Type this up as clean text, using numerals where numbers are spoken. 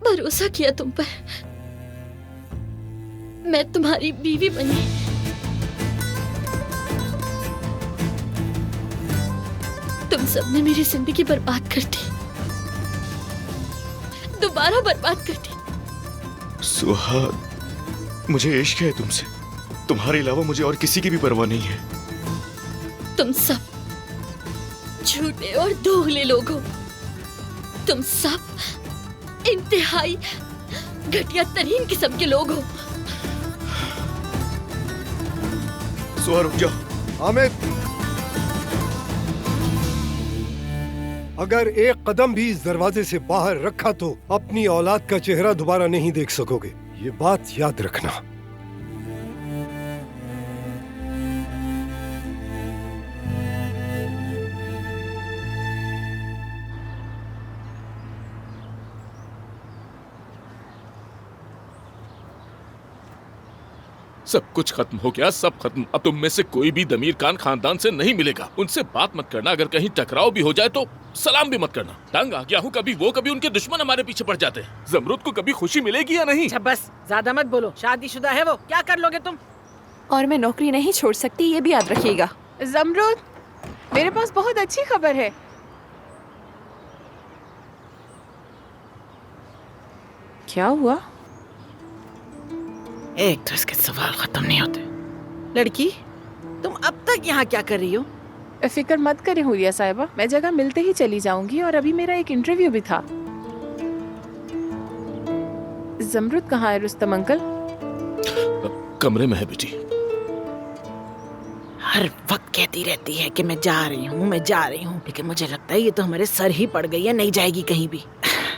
भरोसा किया तुम पर। मैं तुम्हारी बीवी बनी। तुम सबने मेरी जिंदगी बर्बाद कर दी, दोबारा बर्बाद कर दी। सुहाग, मुझे इश्क है तुमसे। तुम्हारे अलावा मुझे और किसी की भी परवाह नहीं है। तुम सब झूठे और दोगले लोग हो। तुम सब इंतहाई घटिया तरीन किस्म के लोग हो। सुहा, रुक जाओ। हामिद, अगर एक कदम भी इस दरवाजे से बाहर रखा तो अपनी औलाद का चेहरा दोबारा नहीं देख सकोगे। ये बात याद रखना। सब कुछ खत्म हो गया, सब खत्म। अब तुम में से कोई भी दमीर खान खानदान से नहीं मिलेगा। उनसे बात मत करना। अगर कहीं टकराव भी हो जाए तो सलाम भी मत करना। तंग आ गया हूँ। कभी वो कभी उनके दुश्मन हमारे पीछे पड़ जाते हैं। जमरूद को कभी खुशी मिलेगी या नहीं? अच्छा बस, ज्यादा मत बोलो। शादीशुदा है वो, क्या कर लोगे तुम? और मैं नौकरी नहीं छोड़ सकती, ये भी याद रखिएगा। जमरूद, मेरे पास बहुत अच्छी खबर है। क्या हुआ? एक तो इसके सवाल खत्म नहीं होते। लड़की, तुम अब तक यहाँ क्या कर रही हो? फिक्र मत करें हुरिया साहिबा, मैं जगह मिलते ही चली जाऊंगी। और अभी मेरा एक इंटरव्यू भी था। जमरूद कहाँ है रुस्तम अंकल? कमरे में है बेटी। हर वक्त कहती रहती है कि मैं जा रही हूँ, मैं जा रही हूँ, लेकिन मुझे लगता है ये तो हमारे सर ही पड़ गई है, नहीं जाएगी कहीं भी।